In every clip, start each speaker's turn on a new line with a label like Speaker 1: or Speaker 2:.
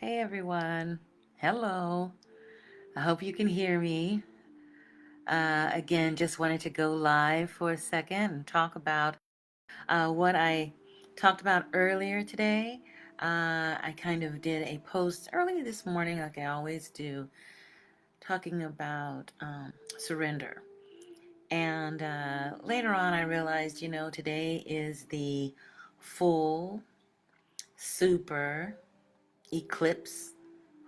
Speaker 1: Hey everyone. Hello. I hope you can hear me. Again, just wanted to go live for a second and talk about what I talked about earlier today. I kind of did a post early this morning, like I always do, talking about surrender. And later on, I realized, today is the full super eclipse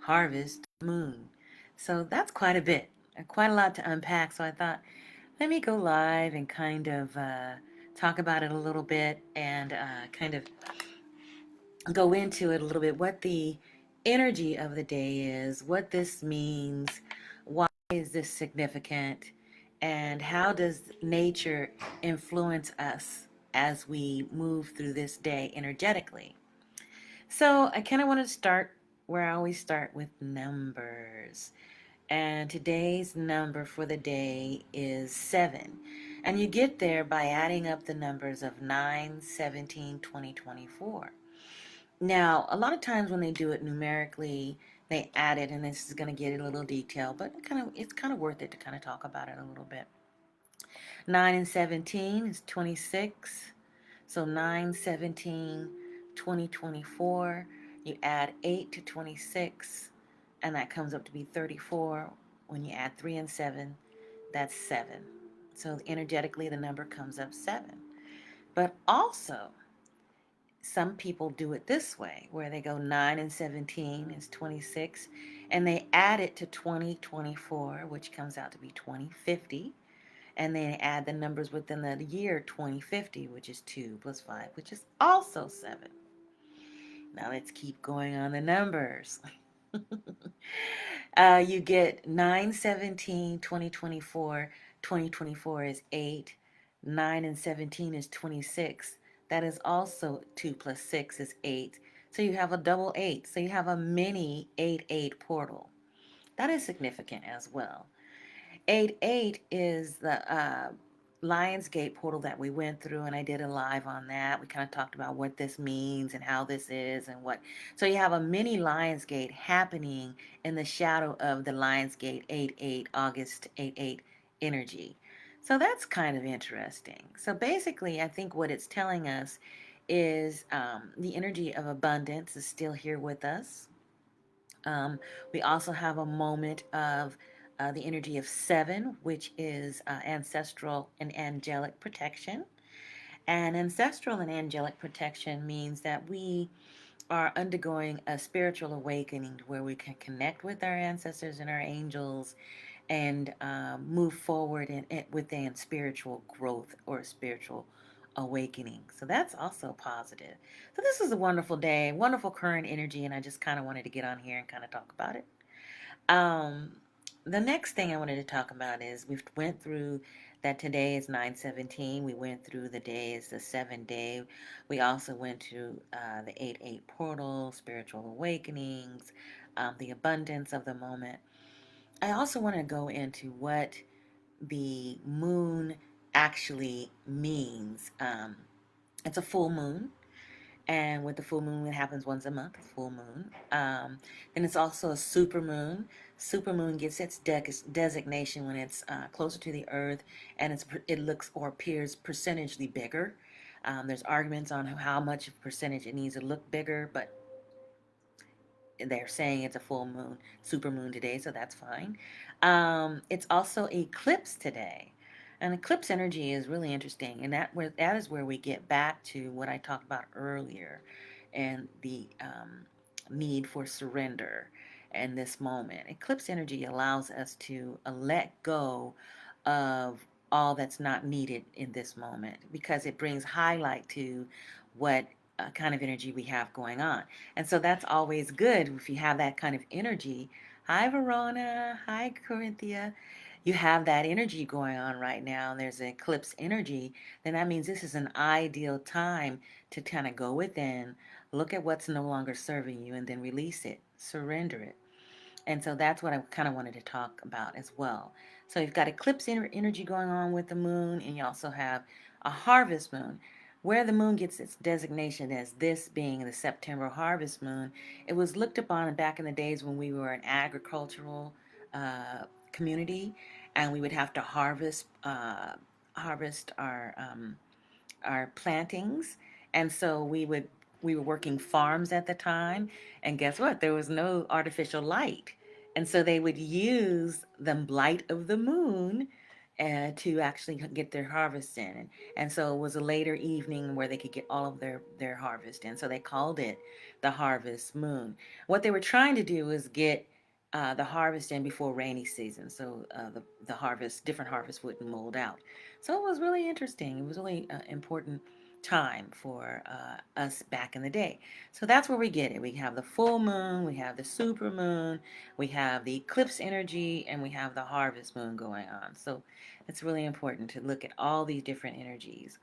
Speaker 1: harvest moon. So that's quite a bit, quite a lot to unpack. So I thought, let me go live and kind of talk about it a little bit and kind of go into it a little bit, what the energy of the day is, what this means, why is this significant, and how does nature influence us as we move through this day energetically. So I kind of want to start where I always start with numbers. And today's number for the day is 7. And you get there by adding up the numbers of 9, 17, 20, 24. Now, a lot of times when they do it numerically, they add it, and this is going to get a little detail, but it's kind of worth it to kind of talk about it a little bit. 9 and 17 is 26. So 9, 17, 20, 24. You add 8 to 26, and that comes up to be 34. When you add 3 and 7, that's 7. So energetically, the number comes up 7. But also, some people do it this way, where they go 9 and 17 is 26, and they add it to 2024, which comes out to be 2050, and then add the numbers within the year 2050, which is 2 plus 5, which is also 7. Now let's keep going on the numbers. You get 9, 17, 2024. 2024 is 8. 9 and 17 is 26. That is also 2 plus 6 is 8. So you have a double 8. So you have a mini 8-8 portal. That is significant as well. 8-8 is the Lionsgate portal that we went through, and I did a live on that. We kind of talked about what this means and how this is and what. So you have a mini Lionsgate happening in the shadow of the Lionsgate 8-8, August 8-8 energy. So that's kind of interesting. So basically, I think what it's telling us is the energy of abundance is still here with us. Um, we also have a moment of the energy of 7, which is ancestral and angelic protection. And ancestral and angelic protection means that we are undergoing a spiritual awakening where we can connect with our ancestors and our angels and move forward within spiritual growth or spiritual awakening. So that's also positive. So this is a wonderful day, wonderful current energy, and I just kind of wanted to get on here and kind of talk about it. Um, the next thing I wanted to talk about is we've went through that today is 9/17. We went through the day is the 7 day. We also went to the 8-8 portal, spiritual awakenings, the abundance of the moment. I also want to go into what the moon actually means. It's a full moon, and with the full moon, it happens once a month, a full moon. Then it's also a super moon. Super moon gets its designation when it's closer to the Earth, and it looks or appears percentagely bigger. There's arguments on how much of percentage it needs to look bigger, but they're saying it's a full moon, super moon today, so that's fine. It's also eclipse today. And eclipse energy is really interesting, and that is where we get back to what I talked about earlier, and the need for surrender in this moment. Eclipse energy allows us to let go of all that's not needed in this moment because it brings highlight to what kind of energy we have going on. And so that's always good if you have that kind of energy. Hi, Verona. Hi, Corinthia. You have that energy going on right now, and there's an eclipse energy, then that means this is an ideal time to kind of go within, look at what's no longer serving you, and then release it, surrender it. And so that's what I kind of wanted to talk about as well. So you've got eclipse energy going on with the moon, and you also have a harvest moon. where the moon gets its designation as this being the September harvest moon, it was looked upon back in the days when we were an agricultural community, and we would have to harvest our plantings, and so we were working farms at the time, and guess what? There was no artificial light, and so they would use the light of the moon to actually get their harvest in. And so it was a later evening where they could get all of their harvest in. So they called it the harvest moon. What they were trying to do is get the harvest in before rainy season, so the harvest, different harvests wouldn't mold out. So it was really interesting. It was really important time for us back in the day. So that's where we get it. We have the full moon, we have the super moon, we have the eclipse energy, and we have the harvest moon going on. So it's really important to look at all these different energies.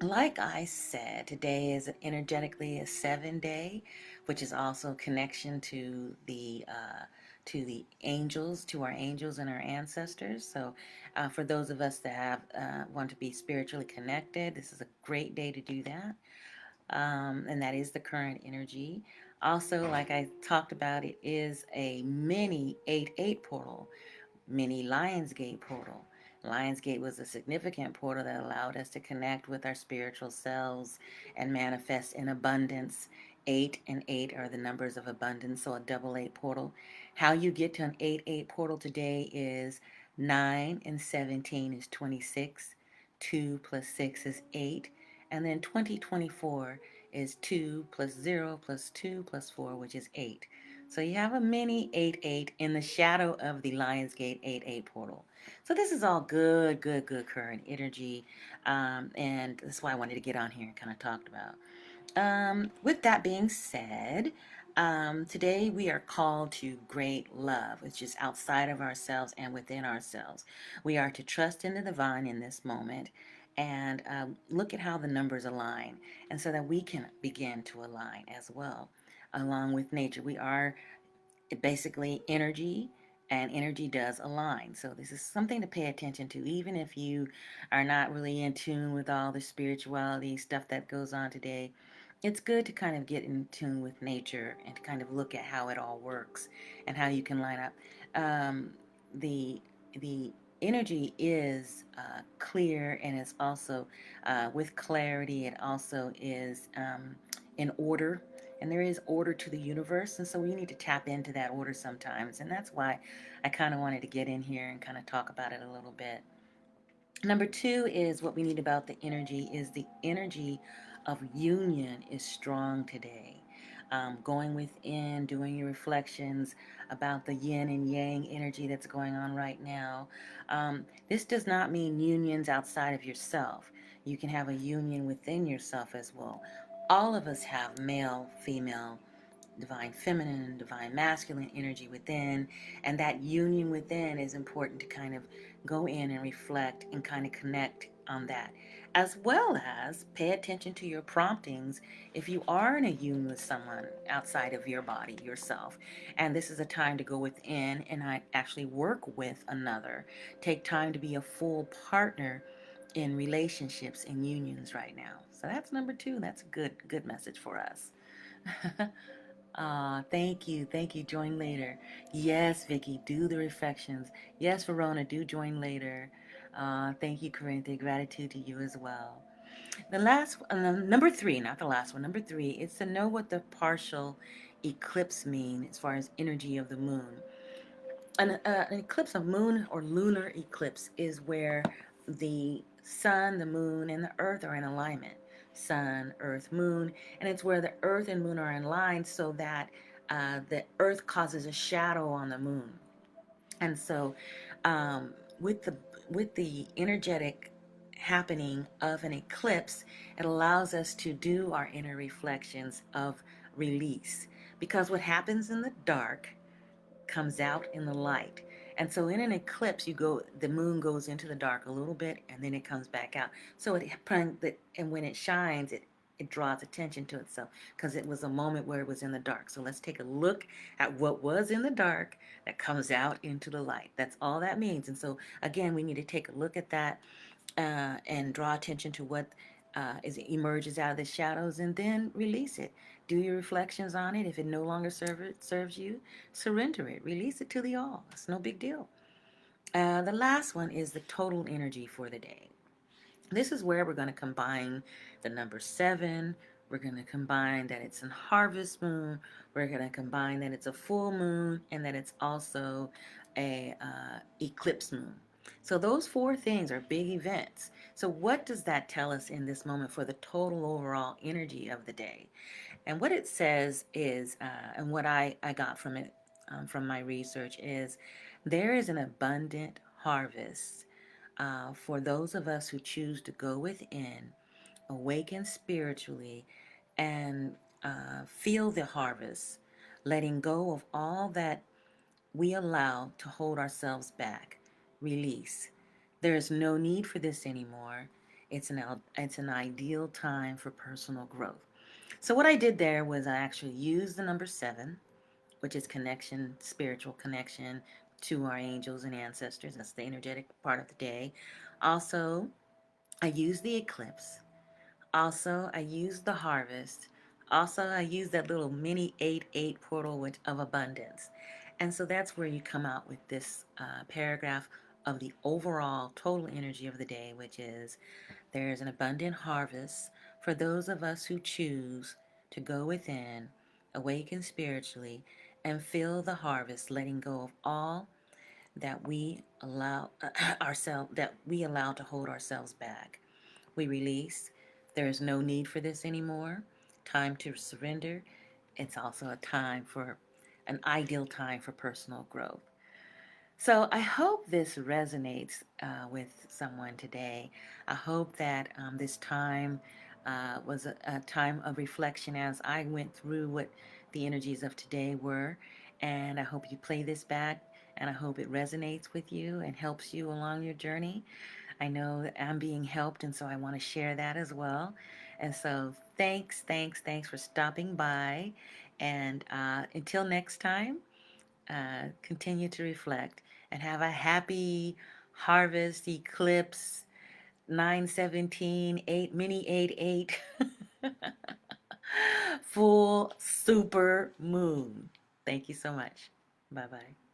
Speaker 1: Like I said, today is energetically a 7 day, which is also connection to the angels, to our angels and our ancestors. So, for those of us that have want to be spiritually connected, this is a great day to do that. And that is the current energy. Also, like I talked about, it is a mini 8-8 portal, mini Lionsgate portal. Lionsgate was a significant portal that allowed us to connect with our spiritual selves and manifest in abundance. 8 and 8 are the numbers of abundance, so a double 8 portal. How you get to an 8-8 portal today is 9 and 17 is 26, 2 plus 6 is 8, and then 2024 is 2 plus 0 plus 2 plus 4, which is 8. So you have a mini 8-8 in the shadow of the Lionsgate 8-8 portal. So this is all good, good, good current energy. And that's why I wanted to get on here and kind of talk about. With that being said, today we are called to great love, which is outside of ourselves and within ourselves. We are to trust in the divine in this moment and look at how the numbers align, and so that we can begin to align as well along with nature. We are basically energy, and energy does align. So this is something to pay attention to, even if you are not really in tune with all the spirituality stuff that goes on today. It's good to kind of get in tune with nature and to kind of look at how it all works and how you can line up. The the energy is clear, and it's also with clarity. It also is in order, and there is order to the universe, and so we need to tap into that order sometimes, and that's why I kind of wanted to get in here and kind of talk about it a little bit. Number two is what we need about the energy is the energy of union is strong today. Going within, doing your reflections about the yin and yang energy that's going on right now. This does not mean unions outside of yourself. You can have a union within yourself as well. All of us have male, female, divine feminine, divine masculine energy within, and that union within is important to kind of go in and reflect and kind of connect on that, as well as pay attention to your promptings if you are in a union with someone outside of your body, yourself. And this is a time to go within and actually work with another. Take time to be a full partner in relationships and unions right now. So that's number two. That's a good message for us. Thank you. Thank you. Join later. Yes, Vicky, do the reflections. Yes, Verona, do join later. Thank you, Corinthia. Gratitude to you as well. The last, number three, not the last one, number three, is to know what the partial eclipse mean as far as energy of the moon. An eclipse of moon or lunar eclipse is where the sun, the moon, and the earth are in alignment. Sun, earth, moon, and it's where the earth and moon are in line so that the earth causes a shadow on the moon. And so, um, with the with the energetic happening of an eclipse, it allows us to do our inner reflections of release. Because what happens in the dark comes out in the light. And so in an eclipse, the moon goes into the dark a little bit and then it comes back out. So and when it shines, it draws attention to itself because it was a moment where it was in the dark. So let's take a look at what was in the dark that comes out into the light. That's all that means. And so again, we need to take a look at that and draw attention to what as it emerges out of the shadows, and then release it. Do your reflections on it. If it no longer serves you, surrender it. Release it to the all. It's no big deal. The last one is the total energy for the day. This is where we're going to combine the number 7. We're going to combine that it's a harvest moon. We're going to combine that it's a full moon and that it's also a eclipse moon. So those 4 things are big events. So what does that tell us in this moment for the total overall energy of the day? And what it says is, and what I got from it, from my research, is there is an abundant harvest for those of us who choose to go within, awaken spiritually, and feel the harvest, letting go of all that we allow to hold ourselves back. Release. There is no need for this anymore. It's an ideal time for personal growth. So what I did there was I actually used the number 7, which is connection, spiritual connection to our angels and ancestors. That's the energetic part of the day. Also, I used the eclipse. Also, I used the harvest. Also, I used that little mini 8-8 portal of abundance. And so that's where you come out with this paragraph of the overall total energy of the day, which is there is an abundant harvest for those of us who choose to go within, awaken spiritually, and feel the harvest, letting go of all that we allow to hold ourselves back. We release. There is no need for this anymore. Time to surrender. It's also a time for an ideal time for personal growth. So I hope this resonates with someone today. I hope that this time was a time of reflection as I went through what the energies of today were. And I hope you play this back, and I hope it resonates with you and helps you along your journey. I know that I'm being helped, and so I want to share that as well. And so thanks for stopping by. And until next time, continue to reflect and have a happy harvest eclipse 9/17 8 mini 8/8 full super moon. Thank you so much. Bye bye.